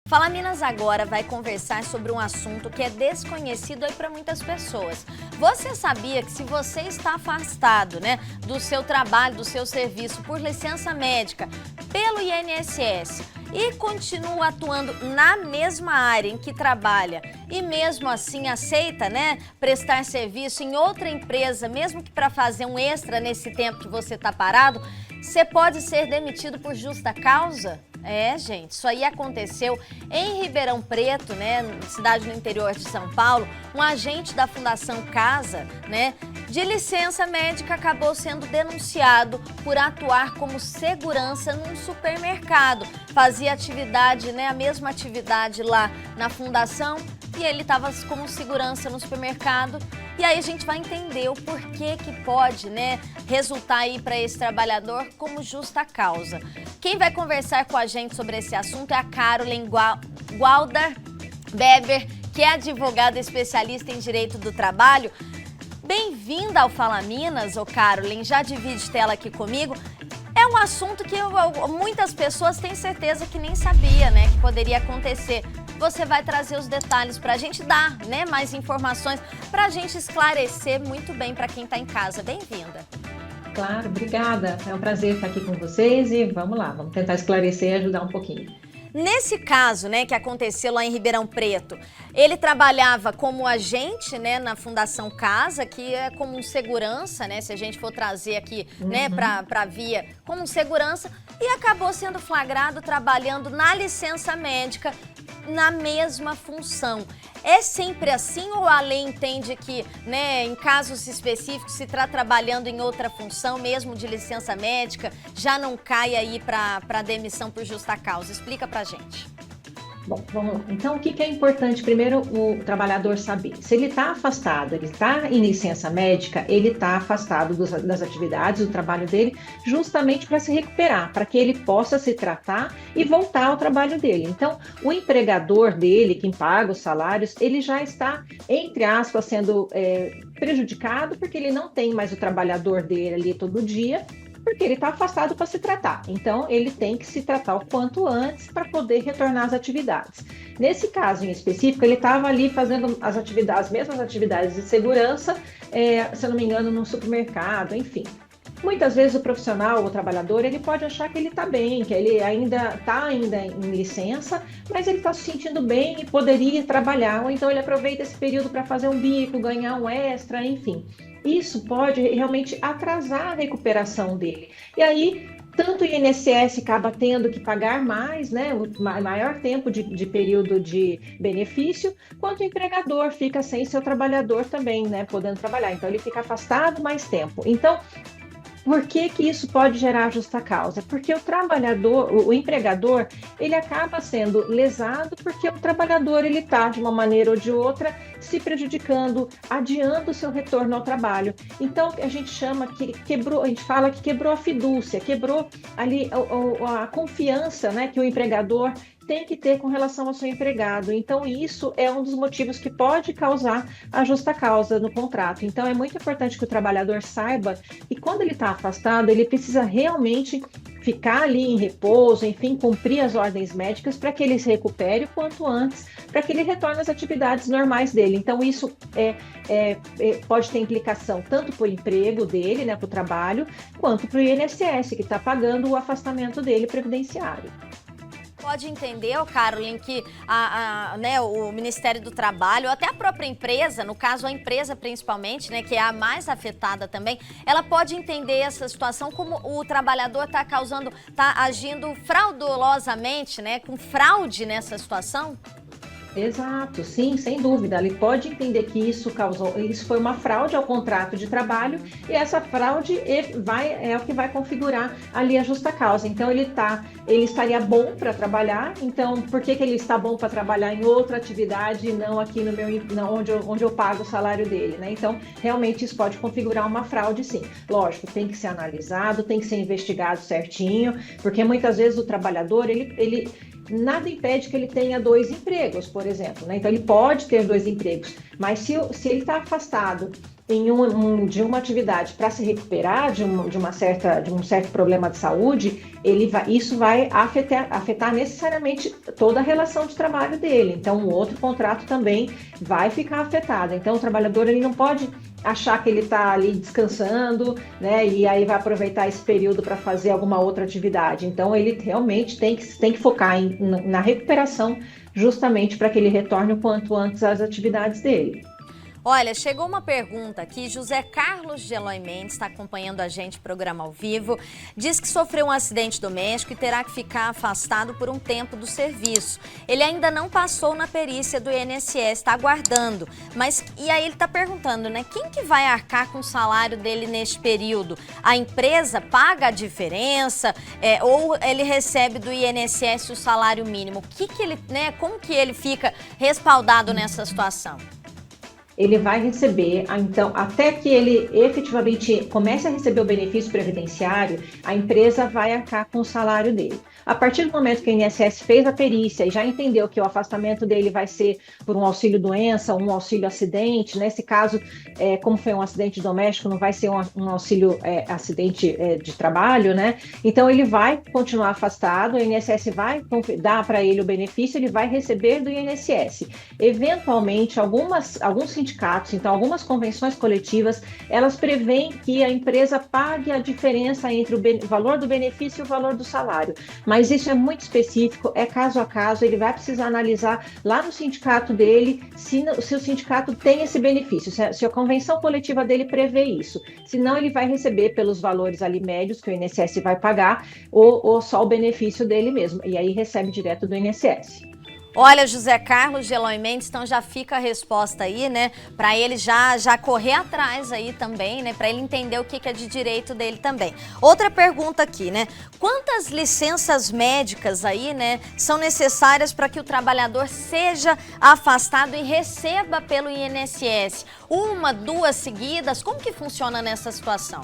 Fala Minas Agora vai conversar sobre um assunto que é desconhecido aí para muitas pessoas. Você sabia que se você está afastado, do seu trabalho, do seu serviço por licença médica pelo INSS e continua atuando na mesma área em que trabalha e mesmo assim aceita, prestar serviço em outra empresa, mesmo que para fazer um extra nesse tempo que você está parado, você pode ser demitido por justa causa? Gente, isso aí aconteceu em Ribeirão Preto, cidade no interior de São Paulo. Um agente da Fundação Casa, de licença médica, acabou sendo denunciado por atuar como segurança num supermercado. Fazia atividade, a mesma atividade lá na fundação e ele estava como segurança no supermercado. E aí a gente vai entender o porquê que pode, resultar aí para esse trabalhador como justa causa. Quem vai conversar com a gente sobre esse assunto é a Carolyn Gualdar Beber, que é advogada especialista em direito do trabalho. Bem-vinda ao Fala Minas, Carolyn, já divide tela aqui comigo. É um assunto que muitas pessoas têm certeza que nem sabia, que poderia acontecer. Você vai trazer os detalhes para a gente dar, mais informações, para a gente esclarecer muito bem para quem está em casa. Bem-vinda. Claro, obrigada. É um prazer estar aqui com vocês e vamos lá, vamos tentar esclarecer e ajudar um pouquinho. Nesse caso, que aconteceu lá em Ribeirão Preto, ele trabalhava como agente, na Fundação Casa, que é como um segurança, se a gente for trazer aqui, para a via, como um segurança, e acabou sendo flagrado trabalhando na licença médica, na mesma função. É sempre assim ou a lei entende que, em casos específicos, se está trabalhando em outra função, mesmo de licença médica, já não cai aí para demissão por justa causa? Explica pra gente. Bom, vamos lá. Então, o que é importante? Primeiro, o trabalhador saber. Se ele está afastado, ele está em licença médica, ele está afastado das atividades, do trabalho dele, justamente para se recuperar, para que ele possa se tratar e voltar ao trabalho dele. Então, o empregador dele, quem paga os salários, ele já está, entre aspas, sendo prejudicado, porque ele não tem mais o trabalhador dele ali todo dia, porque ele está afastado para se tratar. Então, ele tem que se tratar o quanto antes para poder retornar às atividades. Nesse caso em específico, ele estava ali fazendo as mesmas atividades de segurança, se eu não me engano, num supermercado, enfim. Muitas vezes o profissional, o trabalhador, ele pode achar que ele está bem, que ele ainda está em licença, mas ele está se sentindo bem e poderia trabalhar, ou então ele aproveita esse período para fazer um bico, ganhar um extra, enfim. Isso pode realmente atrasar a recuperação dele. E aí, tanto o INSS acaba tendo que pagar mais, o maior tempo de período de benefício, quanto o empregador fica sem seu trabalhador também, podendo trabalhar. Então, ele fica afastado mais tempo. Então, por que isso pode gerar justa causa? Porque o trabalhador, o empregador, ele acaba sendo lesado porque o trabalhador ele está, de uma maneira ou de outra, se prejudicando, adiando o seu retorno ao trabalho. Então, a gente chama que quebrou, a gente fala que quebrou a fidúcia, quebrou ali a confiança, que o empregador tem que ter com relação ao seu empregado. Então, isso é um dos motivos que pode causar a justa causa no contrato. Então, é muito importante que o trabalhador saiba que quando ele está afastado, ele precisa realmente ficar ali em repouso, enfim, cumprir as ordens médicas para que ele se recupere o quanto antes, para que ele retorne às atividades normais dele. Então, isso pode ter implicação tanto para o emprego dele, para o trabalho, quanto para o INSS, que está pagando o afastamento dele previdenciário. Pode entender, Carolyn, que o Ministério do Trabalho, ou até a própria empresa, no caso a empresa principalmente, que é a mais afetada também, ela pode entender essa situação como o trabalhador está agindo fraudulosamente, com fraude nessa situação? Exato, sim, sem dúvida. Ele pode entender que isso foi uma fraude ao contrato de trabalho e essa fraude é o que vai configurar ali a justa causa. Então ele estaria bom para trabalhar. Então por que ele está bom para trabalhar em outra atividade e não aqui onde eu pago o salário dele, Então realmente isso pode configurar uma fraude, sim. Lógico, tem que ser analisado, tem que ser investigado certinho, porque muitas vezes o trabalhador ele nada impede que ele tenha 2 empregos, por exemplo, Então ele pode ter 2 empregos, mas se ele está afastado de uma atividade para se recuperar de um certo problema de saúde, isso vai afetar necessariamente toda a relação de trabalho dele. Então, o outro contrato também vai ficar afetado. Então, o trabalhador ele não pode achar que ele está ali descansando, né? E aí vai aproveitar esse período para fazer alguma outra atividade. Então, ele realmente tem que focar na recuperação, justamente para que ele retorne o quanto antes às atividades dele. Olha, chegou uma pergunta aqui, José Carlos de Eloy Mendes está acompanhando a gente, programa ao vivo, diz que sofreu um acidente doméstico e terá que ficar afastado por um tempo do serviço. Ele ainda não passou na perícia do INSS, está aguardando, e aí ele está perguntando, né, quem que vai arcar com o salário dele neste período? A empresa paga a diferença ou ele recebe do INSS o salário mínimo? Como que ele fica respaldado nessa situação? Ele vai receber, então, até que ele efetivamente comece a receber o benefício previdenciário, a empresa vai arcar com o salário dele. A partir do momento que o INSS fez a perícia e já entendeu que o afastamento dele vai ser por um auxílio-doença, um auxílio-acidente, nesse caso, como foi um acidente doméstico, não vai ser um auxílio-acidente de trabalho, né? Então, ele vai continuar afastado, o INSS vai dar para ele o benefício, ele vai receber do INSS. Eventualmente, alguns sindicatos, então algumas convenções coletivas, elas prevêem que a empresa pague a diferença entre o valor do benefício e o valor do salário. Mas isso é muito específico, é caso a caso, ele vai precisar analisar lá no sindicato dele se o sindicato tem esse benefício, se a convenção coletiva dele prevê isso. Senão ele vai receber pelos valores ali médios que o INSS vai pagar ou só o benefício dele mesmo. E aí recebe direto do INSS. Olha, José Carlos de Eloy Mendes, então já fica a resposta aí, né? Para ele já correr atrás aí também, né? Para ele entender o que é de direito dele também. Outra pergunta aqui, né? Quantas licenças médicas aí, né, são necessárias para que o trabalhador seja afastado e receba pelo INSS? Uma, duas seguidas? Como que funciona nessa situação?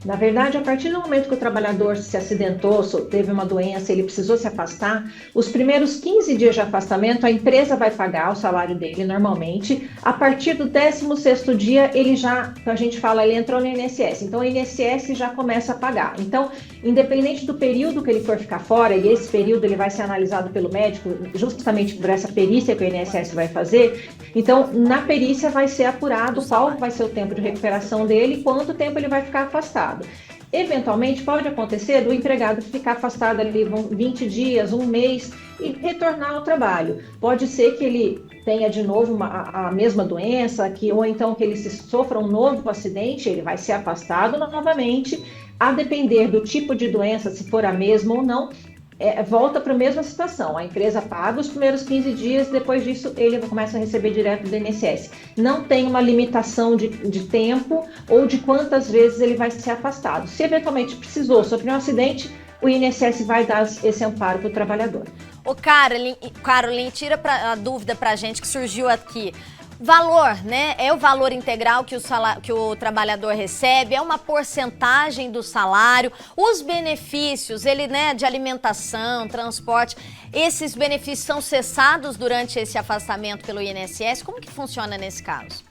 Na verdade, a partir do momento que o trabalhador se acidentou, teve uma doença, ele precisou se afastar, os primeiros 15 dias de afastamento, a empresa vai pagar o salário dele normalmente. A partir do 16º dia, ele entrou no INSS. Então, o INSS já começa a pagar. Então, independente do período que ele for ficar fora, e esse período ele vai ser analisado pelo médico, justamente por essa perícia que o INSS vai fazer, então, na perícia vai ser apurado qual vai ser o tempo de recuperação dele e quanto tempo ele vai ficar afastado. Eventualmente, pode acontecer do empregado ficar afastado ali 20 dias, um mês e retornar ao trabalho. Pode ser que ele tenha de novo a mesma doença, ou então que ele sofra um novo acidente, ele vai ser afastado novamente, a depender do tipo de doença, se for a mesma ou não, volta para a mesma situação. A empresa paga os primeiros 15 dias, depois disso ele começa a receber direto do INSS. Não tem uma limitação de tempo ou de quantas vezes ele vai ser afastado. Se eventualmente precisou sofrer um acidente, o INSS vai dar esse amparo para o trabalhador. Ô, Caroline, tira a dúvida para a gente que surgiu aqui. Valor, né? É o valor integral que o trabalhador recebe, é uma porcentagem do salário, os benefícios, de alimentação, transporte, esses benefícios são cessados durante esse afastamento pelo INSS? Como que funciona nesse caso?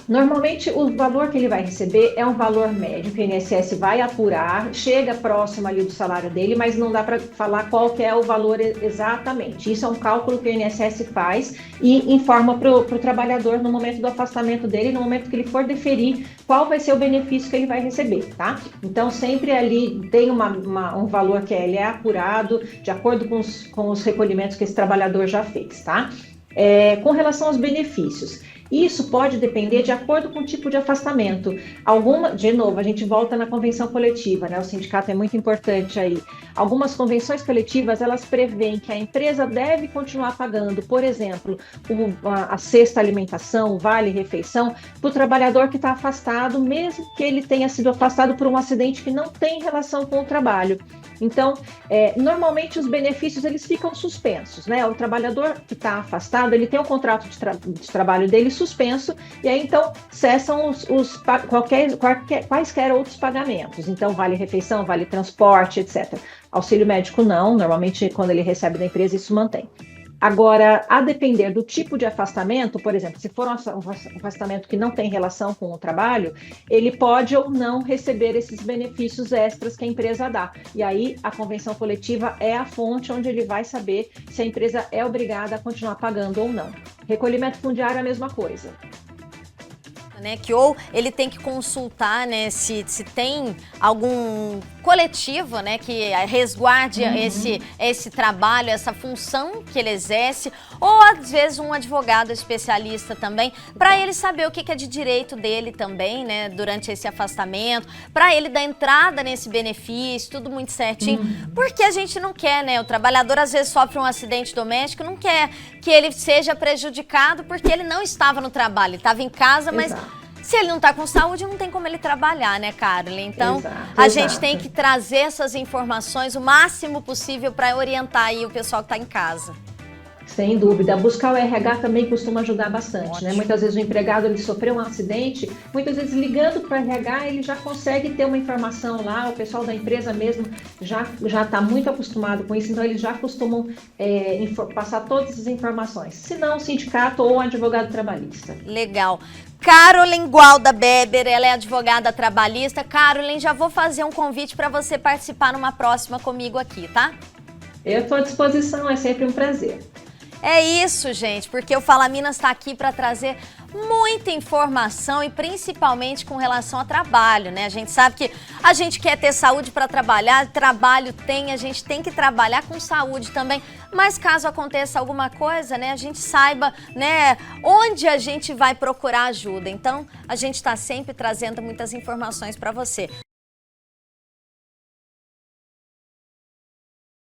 Normalmente, o valor que ele vai receber é um valor médio que o INSS vai apurar, chega próximo ali do salário dele, mas não dá para falar qual que é o valor exatamente. Isso é um cálculo que o INSS faz e informa para o trabalhador no momento do afastamento dele, no momento que ele for deferir, qual vai ser o benefício que ele vai receber, tá? Então, sempre ali tem um valor que ele é apurado de acordo com os recolhimentos que esse trabalhador já fez, tá? Com relação aos benefícios, isso pode depender de acordo com o tipo de afastamento. De novo, a gente volta na convenção coletiva, né? O sindicato é muito importante aí. Algumas convenções coletivas, elas prevêem que a empresa deve continuar pagando, por exemplo, a cesta alimentação, o vale-refeição, para o trabalhador que está afastado, mesmo que ele tenha sido afastado por um acidente que não tem relação com o trabalho. Então, normalmente os benefícios eles ficam suspensos, né? O trabalhador que está afastado, ele tem o contrato de trabalho dele suspenso e aí então cessam quaisquer outros pagamentos. Então, vale refeição, vale transporte, etc. Auxílio médico não, normalmente quando ele recebe da empresa isso mantém. Agora, a depender do tipo de afastamento, por exemplo, se for um afastamento que não tem relação com o trabalho, ele pode ou não receber esses benefícios extras que a empresa dá. E aí, a convenção coletiva é a fonte onde ele vai saber se a empresa é obrigada a continuar pagando ou não. Recolhimento fundiário é a mesma coisa. Né, que ou ele tem que consultar, né, se tem algum coletivo, né, que resguarde esse trabalho, essa função que ele exerce, ou às vezes um advogado especialista também, para ele saber o que é de direito dele também, né, durante esse afastamento, para ele dar entrada nesse benefício, tudo muito certinho, porque a gente não quer, né, o trabalhador às vezes sofre um acidente doméstico, não quer que ele seja prejudicado porque ele não estava no trabalho, ele estava em casa, mas se ele não está com saúde, não tem como ele trabalhar, né, Carolyn? Então, a gente tem que trazer essas informações o máximo possível para orientar aí o pessoal que está em casa. Sem dúvida. Buscar o RH também costuma ajudar bastante, né? Muitas vezes o empregado ele sofreu um acidente, muitas vezes ligando para o RH ele já consegue ter uma informação lá, o pessoal da empresa mesmo já está muito acostumado com isso, então eles já costumam passar todas essas informações. Se não, o sindicato ou o advogado trabalhista. Legal. Carolyn Gualda Beber, ela é advogada trabalhista. Carolyn, já vou fazer um convite para você participar numa próxima comigo aqui, tá? Eu estou à disposição, é sempre um prazer. É isso, gente, porque o Fala Minas está aqui para trazer muita informação e principalmente com relação ao trabalho, né? A gente sabe que a gente quer ter saúde para trabalhar, trabalho tem, a gente tem que trabalhar com saúde também, mas caso aconteça alguma coisa, né, a gente saiba, né, onde a gente vai procurar ajuda. Então, a gente está sempre trazendo muitas informações para você.